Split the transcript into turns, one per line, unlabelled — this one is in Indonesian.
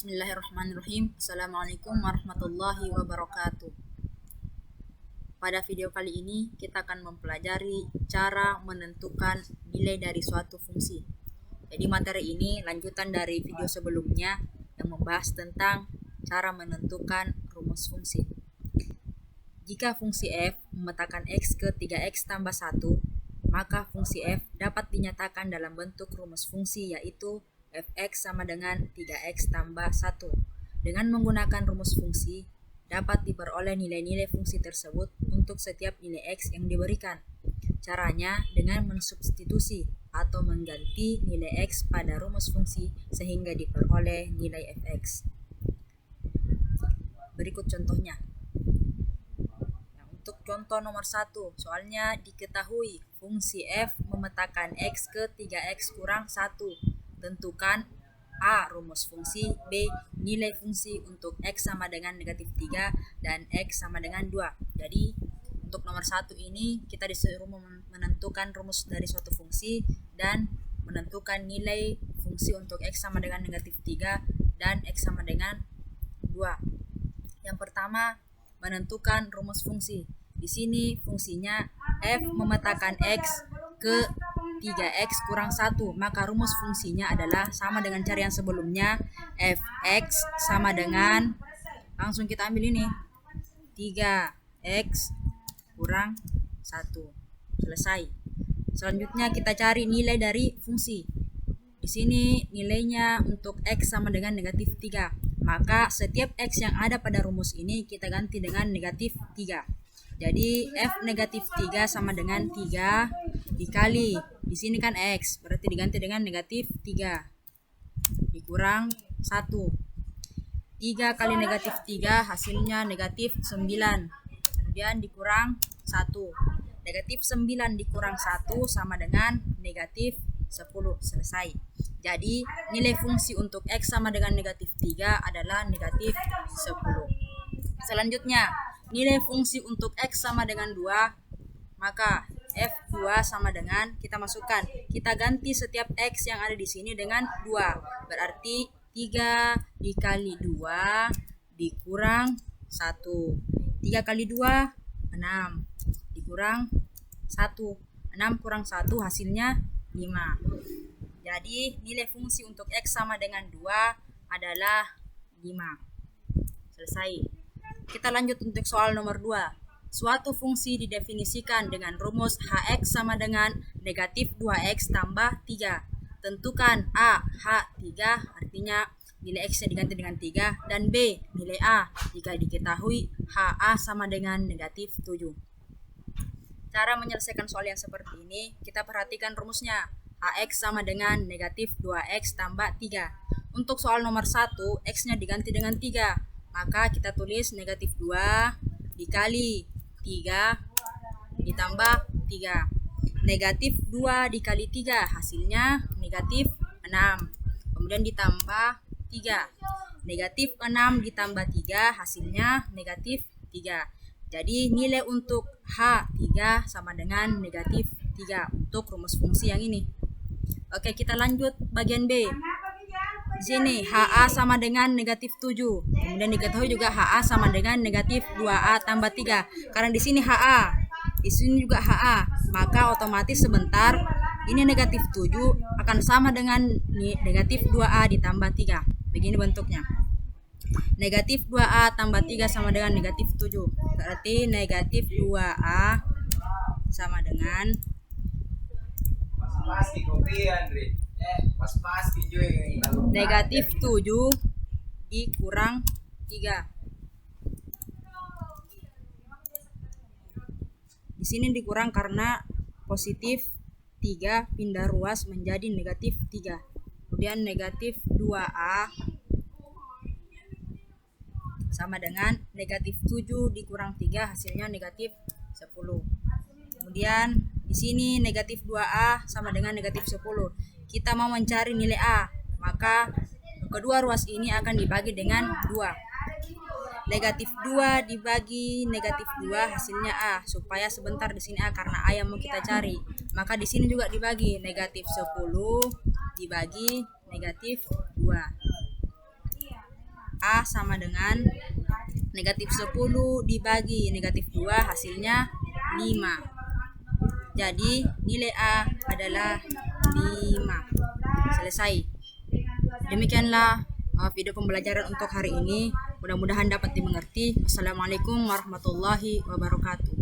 Bismillahirrahmanirrahim. Assalamualaikum warahmatullahi wabarakatuh. Pada video kali ini kita akan mempelajari cara menentukan nilai dari suatu fungsi. Jadi materi ini lanjutan dari video sebelumnya yang membahas tentang cara menentukan rumus fungsi. Jika fungsi f memetakan x ke 3x tambah 1, maka fungsi f dapat dinyatakan dalam bentuk rumus fungsi, yaitu fx sama dengan 3x tambah 1. Dengan menggunakan rumus fungsi, dapat diperoleh nilai-nilai fungsi tersebut untuk setiap nilai x yang diberikan. Caranya dengan mensubstitusi atau mengganti nilai x pada rumus fungsi sehingga diperoleh nilai fx. Berikut contohnya. Untuk contoh nomor 1, soalnya diketahui fungsi f memetakan x ke 3x kurang 1. Tentukan A. Rumus fungsi, B. Nilai fungsi untuk x sama dengan negatif 3 dan x sama dengan 2. Jadi untuk nomor 1 ini kita disuruh menentukan rumus dari suatu fungsi dan menentukan nilai fungsi untuk x sama dengan negatif 3 dan x sama dengan 2. Yang pertama, menentukan rumus fungsi. Di sini fungsinya f memetakan x ke 3x kurang 1, maka rumus fungsinya adalah sama dengan cara yang sebelumnya, fx sama dengan, langsung kita ambil ini, 3x kurang 1. Selesai. Selanjutnya kita cari nilai dari fungsi. Di sini nilainya untuk x sama dengan negatif 3, maka setiap x yang ada pada rumus ini kita ganti dengan negatif 3. Jadi f negatif 3 sama dengan 3 dikali, di sini kan x, berarti diganti dengan negatif 3 dikurang 1. 3 kali negatif 3 hasilnya negatif 9, kemudian dikurang 1. Negatif 9 dikurang 1 sama dengan negatif 10. Selesai. Jadi nilai fungsi untuk x sama dengan negatif 3 adalah negatif 10. Selanjutnya, nilai fungsi untuk x sama dengan 2, maka f2 sama dengan, kita masukkan, kita ganti setiap x yang ada di sini dengan 2. Berarti 3 dikali 2 dikurang 1. 3 kali 2, 6. Dikurang 1. 6 kurang 1 hasilnya 5. Jadi nilai fungsi untuk x sama dengan 2 adalah 5. Selesai. Kita lanjut untuk soal nomor 2. Suatu fungsi didefinisikan dengan rumus hx sama dengan negatif 2x tambah 3. Tentukan A, h3 artinya nilai x yang diganti dengan 3, dan B, nilai A jika diketahui ha sama dengan negatif 7. Cara menyelesaikan soal yang seperti ini, kita perhatikan rumusnya. Hx sama dengan negatif 2x tambah 3. Untuk soal nomor 1, x-nya diganti dengan 3. Maka kita tulis negatif 2 dikali 3 ditambah 3. Negatif 2 dikali 3 hasilnya negatif 6. Kemudian ditambah 3. Negatif 6 ditambah 3 hasilnya negatif 3. Jadi nilai untuk H3 sama dengan negatif 3 untuk rumus fungsi yang ini. Oke, kita lanjut bagian B. Di sini HA sama dengan negatif 7. Kemudian diketahui juga HA sama dengan negatif 2A tambah 3. Karena di sini HA, di sini juga HA, maka otomatis sebentar ini negatif 7 akan sama dengan negatif 2A ditambah 3. Begini bentuknya. Negatif 2A tambah 3 sama dengan negatif 7. Berarti negatif 2A sama dengan negatif 7 dikurang 3. Di sini dikurang karena positif 3 pindah ruas menjadi negatif 3. Kemudian negatif 2A sama dengan negatif 7 dikurang 3 hasilnya negatif 10. Kemudian di sini negatif 2A sama dengan negatif 10. Kita mau mencari nilai A, maka kedua ruas ini akan dibagi dengan 2. Negatif 2 dibagi negatif 2 hasilnya A, supaya sebentar di sini A karena A yang mau kita cari. Maka di sini juga dibagi negatif 10 dibagi negatif 2. A sama dengan negatif 10 dibagi negatif 2 hasilnya 5. Jadi nilai A adalah 5. Selesai. Demikianlah video pembelajaran untuk hari ini. Mudah-mudahan dapat dimengerti. Wassalamualaikum warahmatullahi wabarakatuh.